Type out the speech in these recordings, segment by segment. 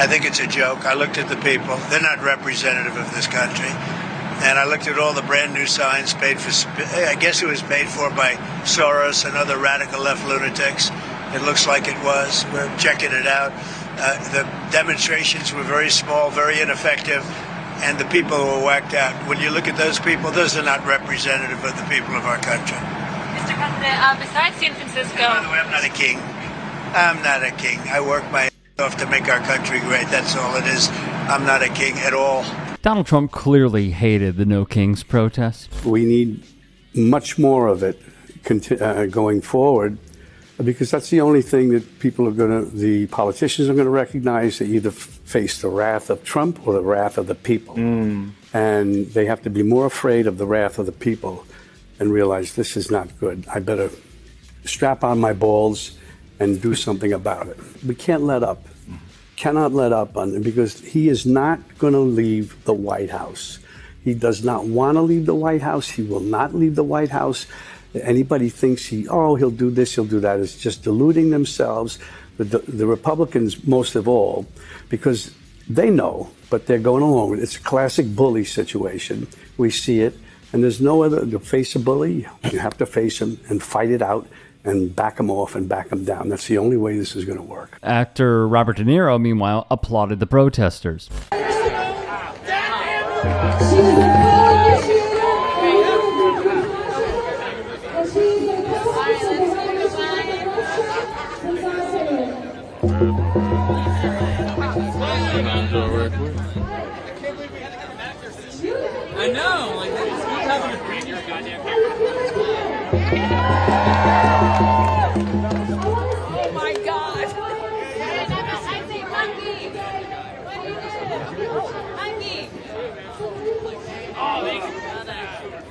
I think it's a joke. I looked at the people. They're not representative of this country. And I looked at all the brand new signs paid for, I guess it was paid for by Soros and other radical left lunatics. It looks like it was. We're checking it out. The demonstrations were very small, very ineffective, and the people were whacked out. When you look at those people, those are not representative of the people of our country. Mr. President, besides San Francisco... By the way, I'm not a king. I'm not a king. I work my off to make our country great. That's all it is. I'm not a king at all. Donald Trump clearly hated the No Kings protest. We need much more of it going forward, because that's the only thing that the politicians are going to recognize. They either face the wrath of Trump or the wrath of the people. And they have to be more afraid of the wrath of the people and realize this is not good. I better strap on my balls and do something about it. We can't let up. Cannot let up on it, because he is not going to leave the White House. He does not want to leave the White House. He will not leave the White House. Anybody thinks he'll do this, he'll do that, is just deluding themselves. The Republicans, most of all, because they know, but they're going along with it. It's a classic bully situation. We see it, and there's no other. To face a bully, you have to face him and fight it out and back him off and back him down. That's the only way this is going to work. Actor Robert De Niro, meanwhile, applauded the protesters. I know, like, it's good having a friend. You're a goddamn Oh my God!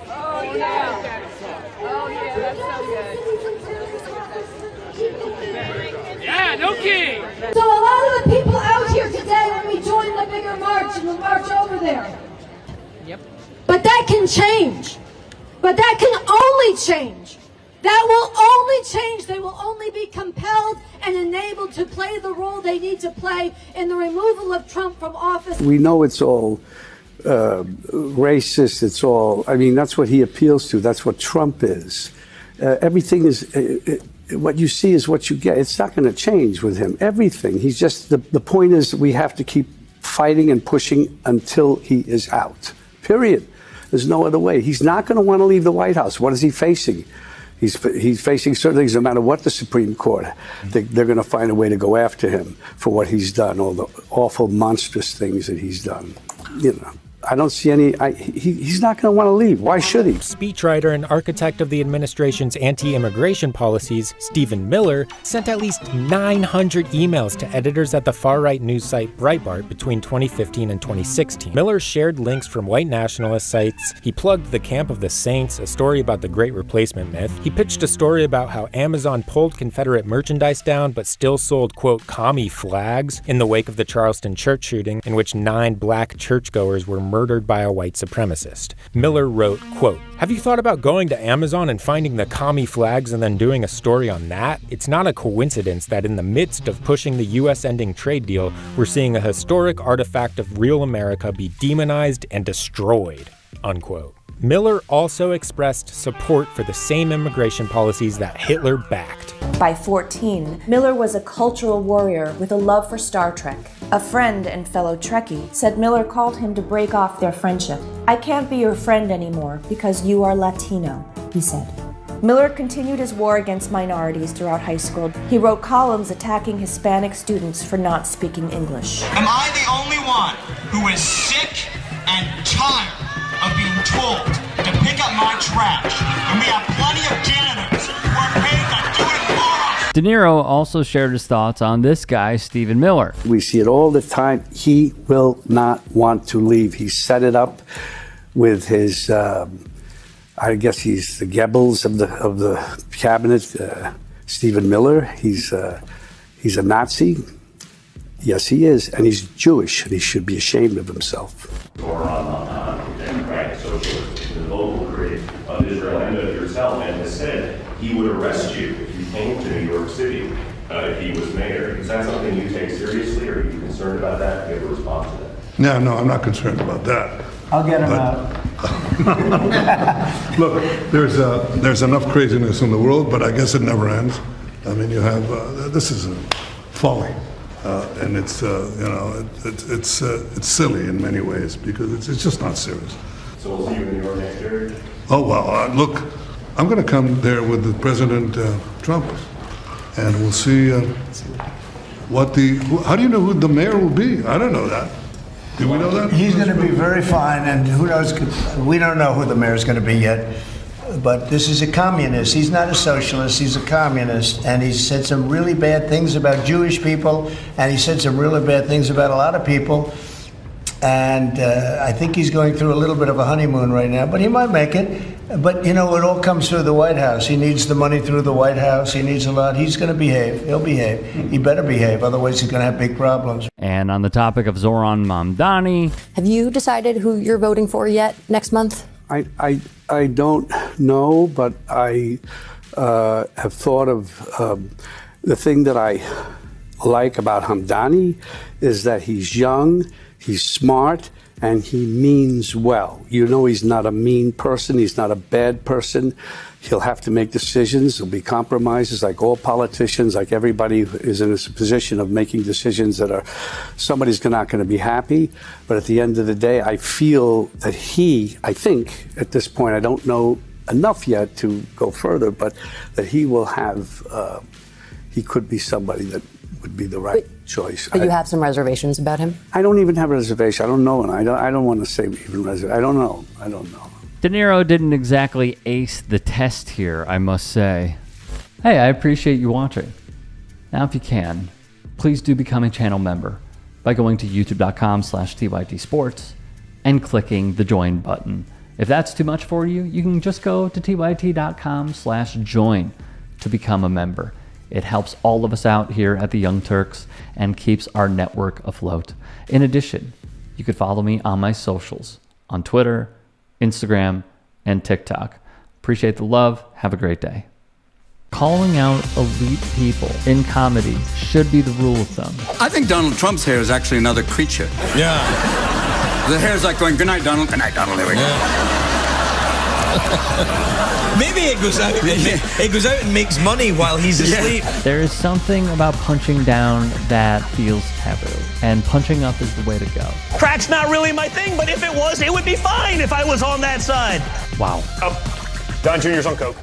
Oh yeah! Oh yeah, that's so good. Yeah, no king! So a lot of the people out here today, when we join the bigger march, and we'll march over there. Yep. But that can change. But that can only change. That will only change. They will only be compelled and enabled to play the role they need to play in the removal of Trump from office. We know it's all racist. It's all, I mean, that's what he appeals to. That's what Trump is. Everything is, what you see is what you get. It's not going to change with him. Everything. He's just, the point is we have to keep fighting and pushing until he is out. Period. There's no other way. He's not going to want to leave the White House. What is he facing? He's facing certain things. No matter what the Supreme Court, they're going to find a way to go after him for what he's done, all the awful, monstrous things that he's done. You know, I don't see any. He's not going to want to leave. Why should he? Speechwriter and architect of the administration's anti-immigration policies, Stephen Miller, sent at least 900 emails to editors at the far-right news site Breitbart between 2015 and 2016. Miller shared links from white nationalist sites. He plugged The Camp of the Saints, a story about the Great Replacement myth. He pitched a story about how Amazon pulled Confederate merchandise down but still sold, quote, commie flags in the wake of the Charleston church shooting, in which 9 black churchgoers were murdered by a white supremacist. Miller wrote, quote, "Have you thought about going to Amazon and finding the commie flags and then doing a story on that? It's not a coincidence that in the midst of pushing the U.S.-ending trade deal, we're seeing a historic artifact of real America be demonized and destroyed," unquote. Miller also expressed support for the same immigration policies that Hitler backed. By 14, Miller was a cultural warrior with a love for Star Trek. A friend and fellow Trekkie said Miller called him to break off their friendship. "I can't be your friend anymore because you are Latino," he said. Miller continued his war against minorities throughout high school. He wrote columns attacking Hispanic students for not speaking English. Am I the only one who is sick and tired of being told to pick up my trash? And we have plenty of janitors who are paid to do it for us. De Niro also shared his thoughts on this guy, Stephen Miller. We see it all the time. He will not want to leave. He set it up with his, I guess he's the Goebbels of the cabinet, Stephen Miller. He's a Nazi. Yes, he is, and he's Jewish, and he should be ashamed of himself. Or on Democratic Socialist, the local critic of Israel and of yourself, and has said he would arrest you if you came to New York City if he was mayor. Is that something you take seriously, or are you concerned about that? Do you have a response to that? No, I'm not concerned about that. I'll get him out. Look, there's enough craziness in the world, but I guess it never ends. I mean, you have this is folly, and it's silly in many ways because it's just not serious. So we'll see you in New York next year. Oh well, look, I'm going to come there with the President Trump, and we'll see how do you know who the mayor will be? I don't know that. Do we know that? He's going to be very fine, and who knows? We don't know who the mayor's going to be yet. But this is a communist. He's not a socialist. He's a communist, and he said some really bad things about Jewish people, and he said some really bad things about a lot of people. And I think he's going through a little bit of a honeymoon right now, but he might make it. But, it all comes through the White House. He needs the money through the White House. He needs a lot. He's going to behave. He'll behave. He better behave. Otherwise, he's going to have big problems. And on the topic of Zoran Mamdani, have you decided who you're voting for yet next month? I don't know, but I have thought of the thing that I like about Hamdani is that he's young, he's smart, and he means well. He's not a mean person. He's not a bad person. He'll have to make decisions. There'll be compromises like all politicians, like everybody is in a position of making decisions that somebody's not going to be happy. But at the end of the day, I feel that I think at this point, I don't know enough yet to go further, but that he will have, he could be somebody that would be the right choice. But you have some reservations about him? I don't even have a reservation. I don't know, and I don't want to say even reservation. I don't know. De Niro didn't exactly ace the test here, I must say. Hey, I appreciate you watching. Now, if you can, please do become a channel member by going to youtube.com/TYTsports and clicking the join button. If that's too much for you, you can just go to tyt.com/join to become a member. It helps all of us out here at the Young Turks and keeps our network afloat. In addition, you could follow me on my socials on Twitter, Instagram, and TikTok. Appreciate the love. Have a great day. Calling out elite people in comedy should be the rule of thumb. I think Donald Trump's hair is actually another creature. Yeah. The hair's like going, good night, Donald. Good night, Donald. There we go. Maybe it goes out. It goes out and makes money while he's asleep. There is something about punching down that feels taboo, and punching up is the way to go. Crack's not really my thing, but if it was, it would be fine if I was on that side. Wow. Don Jr.'s on coke.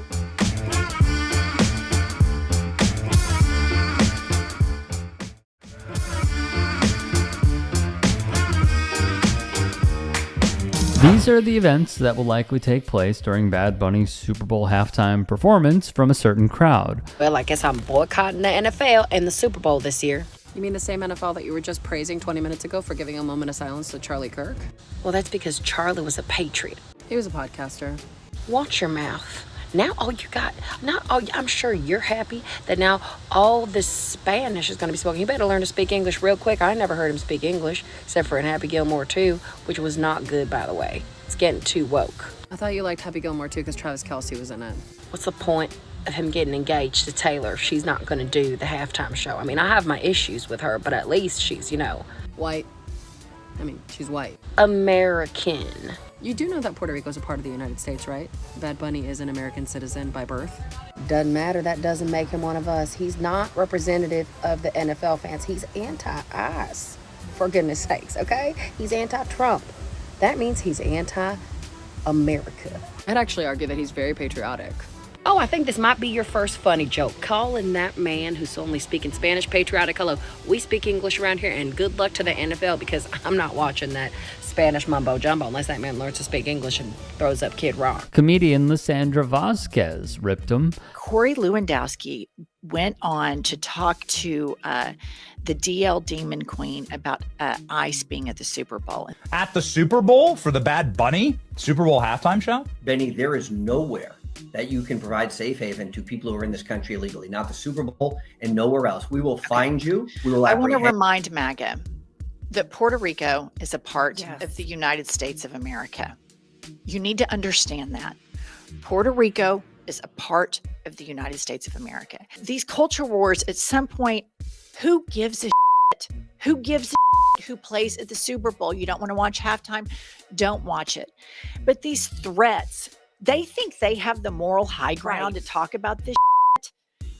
These are the events that will likely take place during Bad Bunny's Super Bowl halftime performance from a certain crowd. Well, I guess I'm boycotting the NFL and the Super Bowl this year. You mean the same NFL that you were just praising 20 minutes ago for giving a moment of silence to Charlie Kirk? Well, that's because Charlie was a patriot. He was a podcaster. Watch your mouth. Now I'm sure you're happy that now all this Spanish is going to be spoken. You better learn to speak English real quick. I never heard him speak English, except for in Happy Gilmore 2, which was not good, by the way. It's getting too woke. I thought you liked Happy Gilmore too because Travis Kelce was in it. What's the point of him getting engaged to Taylor if she's not going to do the halftime show? I mean, I have my issues with her, but at least she's, White. I mean, she's white. American. You do know that Puerto Rico is a part of the United States, right? Bad Bunny is an American citizen by birth. Doesn't matter. That doesn't make him one of us. He's not representative of the NFL fans. He's anti-us, for goodness sakes, okay? He's anti-Trump. That means he's anti-America. I'd actually argue that he's very patriotic. Oh, I think this might be your first funny joke. Calling that man who's only speaking Spanish patriotic. Hello, we speak English around here, and good luck to the NFL because I'm not watching that Spanish mumbo jumbo unless that man learns to speak English and throws up Kid Rock. Comedian Lysandra Vasquez ripped him. Corey Lewandowski went on to talk to the DL Demon Queen about ICE being at the Super Bowl. At the Super Bowl for the Bad Bunny Super Bowl halftime show? Benny, there is nowhere that you can provide safe haven to people who are in this country illegally, not the Super Bowl and nowhere else. We will find you. We will. I want to remind MAGA that Puerto Rico is a part of the United States of America. You need to understand that. Puerto Rico is a part of the United States of America. These culture wars, at some point, who gives a shit? Who gives a shit who plays at the Super Bowl? You don't want to watch halftime? Don't watch it. But these threats, they think they have the moral high ground to talk about this shit.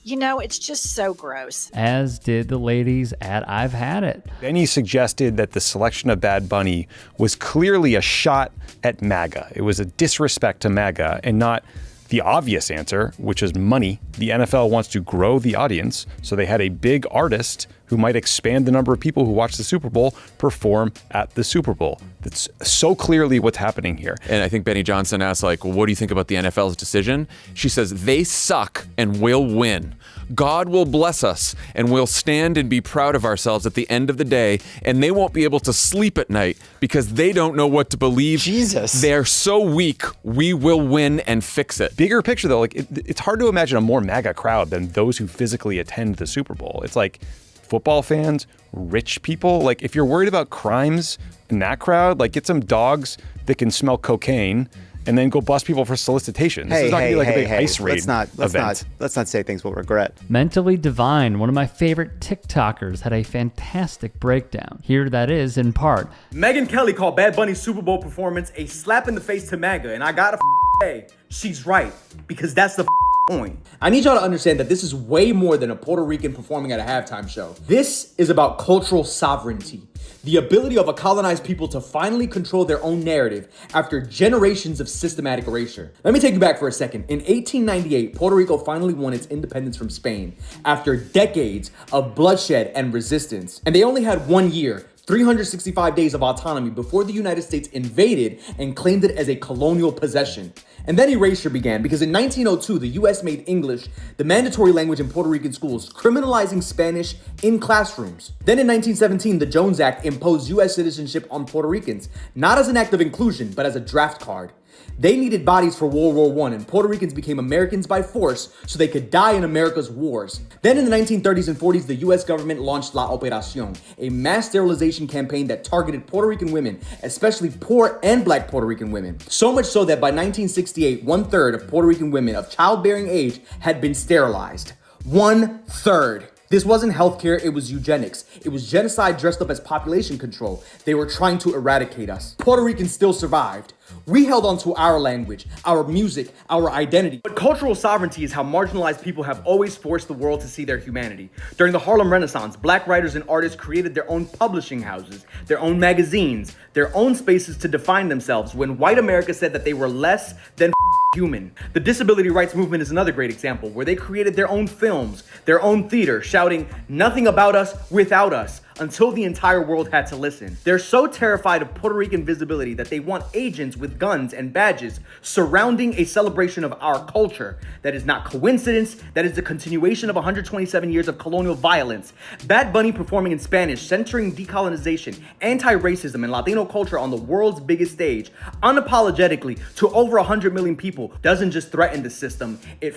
You know, it's just so gross. As did the ladies at I've Had It. Benny suggested that the selection of Bad Bunny was clearly a shot at MAGA. It was a disrespect to MAGA and not the obvious answer, which is money. The NFL wants to grow the audience, so they had a big artist who might expand the number of people who watch the Super Bowl perform at the Super Bowl. That's so clearly what's happening here. And I think Benny Johnson asked, like, well, what do you think about the NFL's decision? She says, they suck and we'll win. God will bless us and we'll stand and be proud of ourselves at the end of the day, and they won't be able to sleep at night because they don't know what to believe. Jesus. They're so weak, we will win and fix it. Bigger picture though, like it's hard to imagine a more MAGA crowd than those who physically attend the Super Bowl. It's like football fans, rich people. Like if you're worried about crimes in that crowd, like get some dogs that can smell cocaine and then go bust people for solicitation. This is not gonna be like a big ice raid event. Let's not say things we'll regret. Mentally Divine, one of my favorite TikTokers, had a fantastic breakdown. Here that is in part. Megyn Kelly called Bad Bunny's Super Bowl performance a slap in the face to MAGA, and I gotta say, she's right, because that's the point. I need y'all to understand that this is way more than a Puerto Rican performing at a halftime show. This is about cultural sovereignty. The ability of a colonized people to finally control their own narrative after generations of systematic erasure. Let me take you back for a second. In 1898, Puerto Rico finally won its independence from Spain after decades of bloodshed and resistance. And they only had 1 year, 365 days of autonomy before the United States invaded and claimed it as a colonial possession. And then erasure began because in 1902, the US made English the mandatory language in Puerto Rican schools, criminalizing Spanish in classrooms. Then in 1917, the Jones Act imposed US citizenship on Puerto Ricans, not as an act of inclusion, but as a draft card. They needed bodies for World War I, and Puerto Ricans became Americans by force so they could die in America's wars. Then in the 1930s and 40s, the US government launched La Operación, a mass sterilization campaign that targeted Puerto Rican women, especially poor and black Puerto Rican women. So much so that by 1968, 1/3 of Puerto Rican women of childbearing age had been sterilized. 1/3. This wasn't healthcare, it was eugenics. It was genocide dressed up as population control. They were trying to eradicate us. Puerto Ricans still survived. We held on to our language, our music, our identity. But cultural sovereignty is how marginalized people have always forced the world to see their humanity. During the Harlem Renaissance, black writers and artists created their own publishing houses, their own magazines, their own spaces to define themselves when white America said that they were less than human. The disability rights movement is another great example, where they created their own films, their own theater, shouting, "Nothing about us without us," until the entire world had to listen. They're so terrified of Puerto Rican visibility that they want agents with guns and badges surrounding a celebration of our culture. That is not coincidence, that is the continuation of 127 years of colonial violence. Bad Bunny performing in Spanish, centering decolonization, anti-racism, and Latino culture on the world's biggest stage, unapologetically to over 100 million people, doesn't just threaten the system, it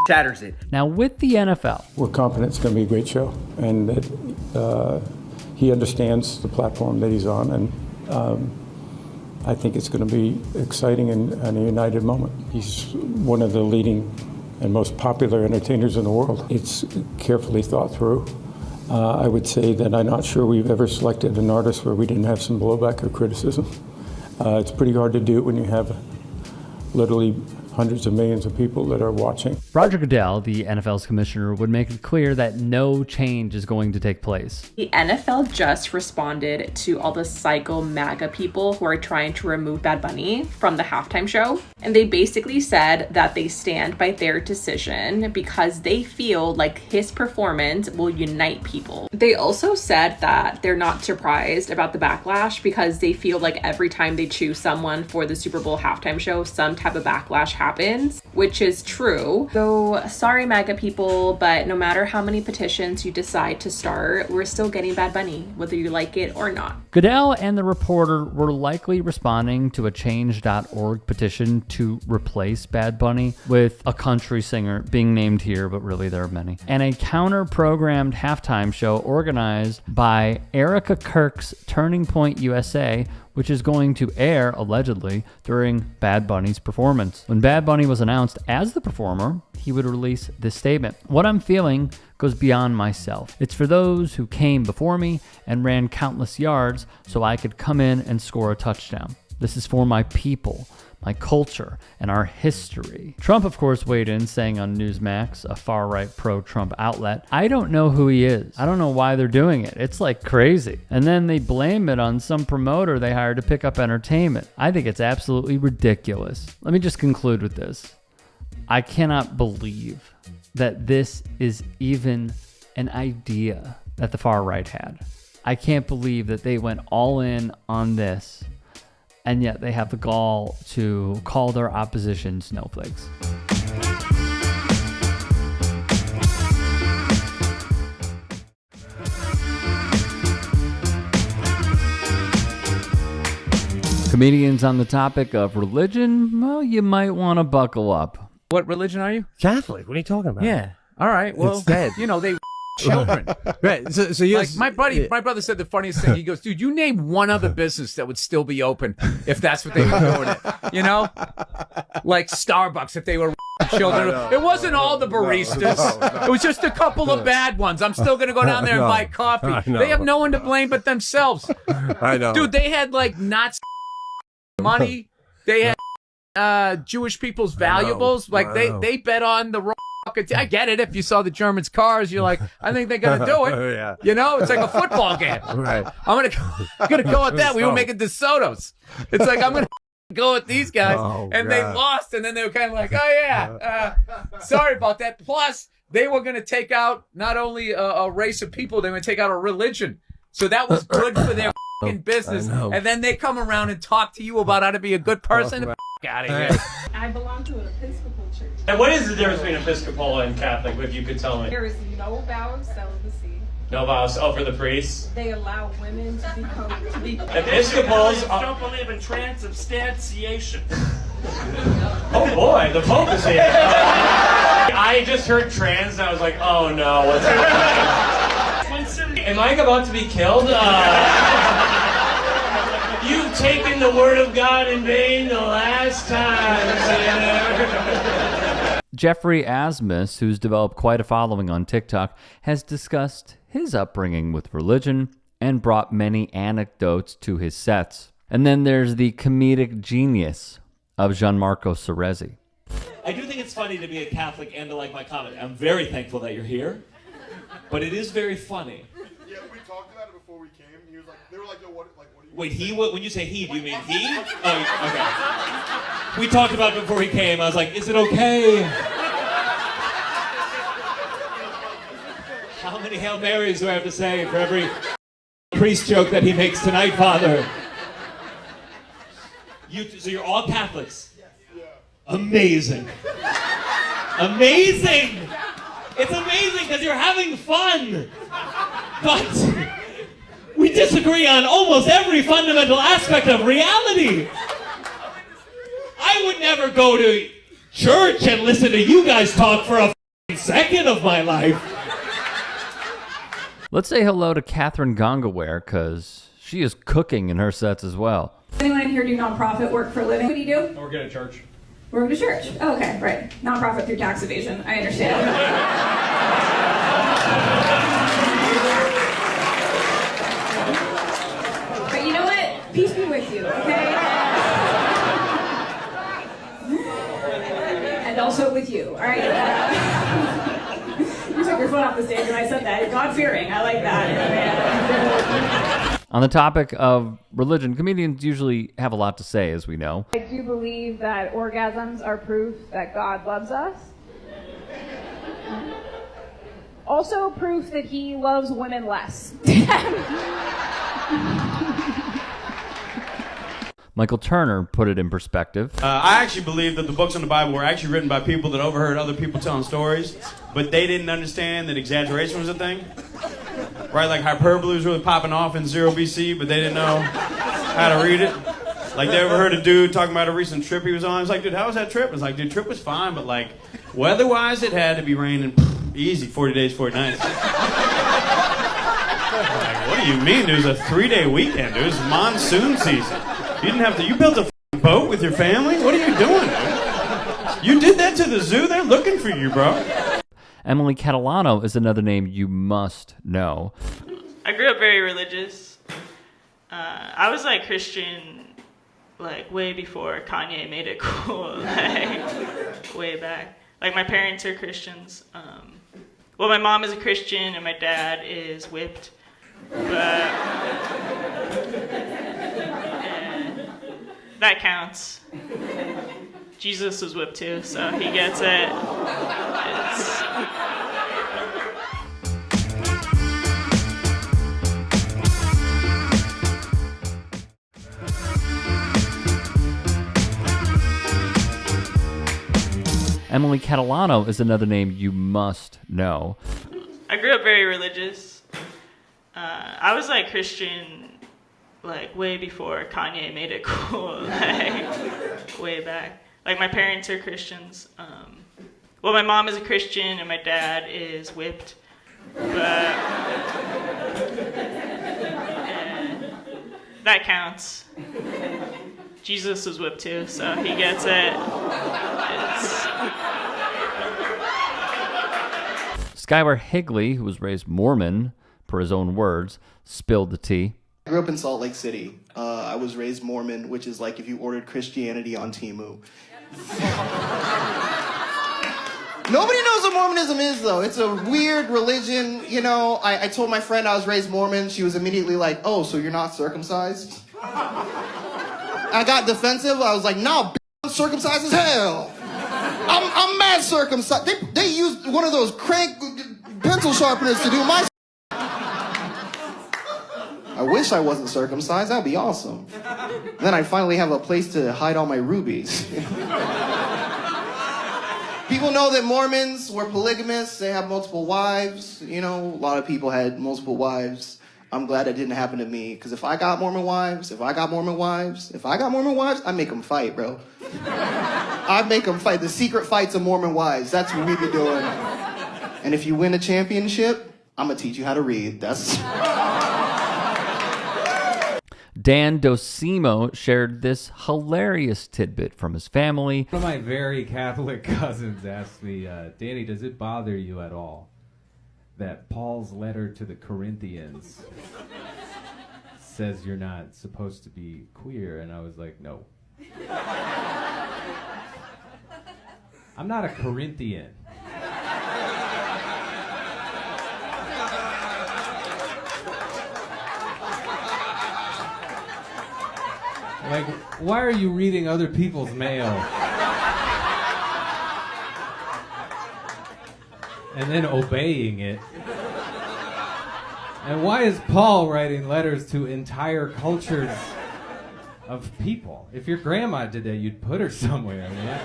shatters it. Now with the NFL, we're confident it's going to be a great show, and that he understands the platform that he's on, and I think it's going to be exciting and a united moment. He's one of the leading and most popular entertainers in the world. It's carefully thought through. I would say that I'm not sure we've ever selected an artist where we didn't have some blowback or criticism. It's pretty hard to do when you have literally hundreds of millions of people that are watching. Roger Goodell, the NFL's commissioner, would make it clear that no change is going to take place. The NFL just responded to all the psycho MAGA people who are trying to remove Bad Bunny from the halftime show. And they basically said that they stand by their decision because they feel like his performance will unite people. They also said that they're not surprised about the backlash because they feel like every time they choose someone for the Super Bowl halftime show, some type of backlash happens, which is true. So sorry MAGA people, but no matter how many petitions you decide to start, we're still getting Bad Bunny, whether you like it or not. Goodell and the reporter were likely responding to a change.org petition to replace Bad Bunny with a country singer being named here, but really there are many. And a counter-programmed halftime show organized by Erica Kirk's Turning Point USA which is going to air, allegedly, during Bad Bunny's performance. When Bad Bunny was announced as the performer, he would release this statement. What I'm feeling goes beyond myself. It's for those who came before me and ran countless yards so I could come in and score a touchdown. This is for my people, my culture, and our history. Trump, of course, weighed in, saying on Newsmax, a far-right pro-Trump outlet, I don't know who he is. I don't know why they're doing it. It's like crazy. And then they blame it on some promoter they hired to pick up entertainment. I think it's absolutely ridiculous. Let me just conclude with this. I cannot believe that this is even an idea that the far right had. I can't believe that they went all in on this, and yet they have the gall to call their opposition snowflakes. Comedians on the topic of religion, well, you might want to buckle up. What religion are you? Catholic. What are you talking about? Yeah. All right. Well, It's dead. you know, they children. Right. So you're like my brother said the funniest thing. He goes, dude, you name one other business that would still be open if that's what they were doing it. You know? Like Starbucks if they were children. It wasn't all the baristas. No. It was just a couple of bad ones. I'm still going to go down there and buy coffee. They have no one to blame but themselves. I know. Dude, they had like Nazi money. They had Jewish people's valuables. Like they bet on the wrong. I get it. If you saw the Germans' cars, you're like, I think they're gonna do it. Yeah. You know, it's like a football game. Right. I'm gonna go with that. We were making DeSoto's. It's like I'm gonna go with these guys, and they lost, and then they were kind of like, oh yeah, sorry about that. Plus, they were gonna take out not only a race of people, they were gonna take out a religion. So that was good for their business. And then they come around and talk to you about how to be a good person. Out of here. I belong to an Episcopal church. And what is the difference between Episcopal and Catholic, if you could tell me? There is no vow of celibacy. No vows. Oh, for the priests? They allow women to be Episcopals don't believe in transubstantiation. Oh boy, the Pope is here. I just heard trans and I was like, oh no, what's happening? Am I about to be killed? You've taken the word of God in vain the last time, sinner. Jeffrey Asmus, who's developed quite a following on TikTok, has discussed his upbringing with religion and brought many anecdotes to his sets. And then there's the comedic genius of Gianmarco Cerezi. I do think it's funny to be a Catholic and to like my comedy. I'm very thankful that you're here, but it is very funny. Yeah, we talked about it before we came. He was like, they were like, yo, what do you Wait, when you say he, do you mean he? Oh, okay. We talked about it before he came. I was like, is it okay? How many Hail Marys do I have to say for every priest joke that he makes tonight, Father? So you're all Catholics? Yeah. Amazing. Amazing! It's amazing because you're having fun. But we disagree on almost every fundamental aspect of reality. I would never go to church and listen to you guys talk for a second of my life. Let's say hello to Catherine Gongaware, because she is cooking in her sets as well. Anyone in here do nonprofit work for a living? What do you do? We're going to church. We're going to church. Oh, okay, right. Nonprofit through tax evasion. I understand. But you know what? Peace be with you, okay? And also with you, all right? You took your foot off the stage when I said that. You're God-fearing. I like that. On the topic of religion, comedians usually have a lot to say, as we know. I do believe that orgasms are proof that God loves us. Also proof that he loves women less. Michael Turner put it in perspective. I actually believe that the books in the Bible were actually written by people that overheard other people telling stories, but they didn't understand that exaggeration was a thing. Right, like hyperbole was really popping off in 0 BC, but they didn't know how to read it. Like they overheard a dude talking about a recent trip he was on. I was like, dude, how was that trip? I was like, dude, trip was fine, but like weather-wise, it had to be raining easy 40 days, 40 nights. Like, what do you mean? It was a 3-day weekend. It was monsoon season. You didn't have to. You built a boat with your family? What are you doing, dude? You did that to the zoo? They're looking for you, bro. Emily Catalano is another name you must know. I grew up very religious. I was like Christian, like way before Kanye made it cool, like way back. Like my parents are Christians. Well, my mom is a Christian and my dad is whipped, but that counts. Jesus was whipped too, so he gets it. Emily Catalano is another name you must know. I grew up very religious. I was like Christian, like way before Kanye made it cool, like way back. Like my parents are Christians. Well, my mom is a Christian and my dad is whipped, but that counts. Jesus was whipped too, so he gets it. Skylar Higley, who was raised Mormon, per his own words, spilled the tea. I grew up in Salt Lake City. I was raised Mormon, which is like if you ordered Christianity on Temu. Nobody knows what Mormonism is, though. It's a weird religion. You know, I told my friend I was raised Mormon. She was immediately like, oh, so you're not circumcised? I got defensive. I was like, no, I'm circumcised as hell. I'm mad circumcised. They used one of those crank pencil sharpeners to do my. I wish I wasn't circumcised. That'd be awesome. Then I'd finally have a place to hide all my rubies. People know that Mormons were polygamists. They have multiple wives. You know, a lot of people had multiple wives. I'm glad that didn't happen to me, because if I got Mormon wives, I'd make them fight, bro. I'd make them fight. The secret fights of Mormon wives. That's what we be doing. And if you win a championship, I'm going to teach you how to read. That's... Dan Docimo shared this hilarious tidbit from his family. One of my very Catholic cousins asked me, Danny, does it bother you at all that Paul's letter to the Corinthians says you're not supposed to be queer? And I was like, no. I'm not a Corinthian. Like, why are you reading other people's mail? And then obeying it. And why is Paul writing letters to entire cultures of people? If your grandma did that, you'd put her somewhere, man.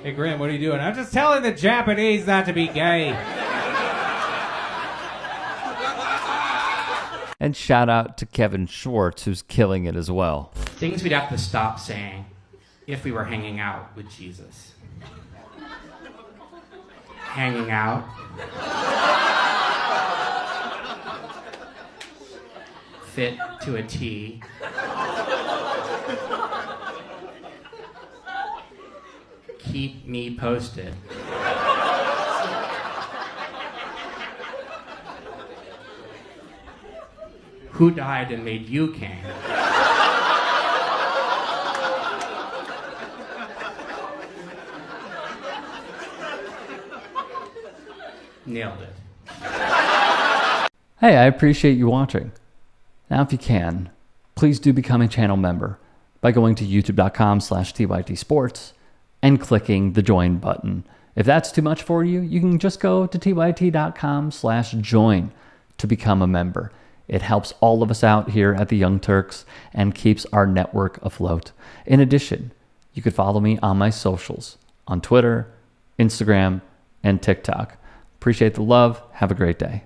Hey, Graham, what are you doing? I'm just telling the Japanese not to be gay. And shout out to Kevin Schwartz, who's killing it as well. Things we'd have to stop saying if we were hanging out with Jesus. Hanging out. Fit to a T. Keep me posted. Who died and made you king? Nailed it. Hey, I appreciate you watching. Now, if you can, please do become a channel member by going to youtube.com/tytsports and clicking the join button. If that's too much for you, you can just go to tyt.com/join to become a member. It helps all of us out here at the Young Turks and keeps our network afloat. In addition, you could follow me on my socials on Twitter, Instagram, and TikTok. Appreciate the love. Have a great day.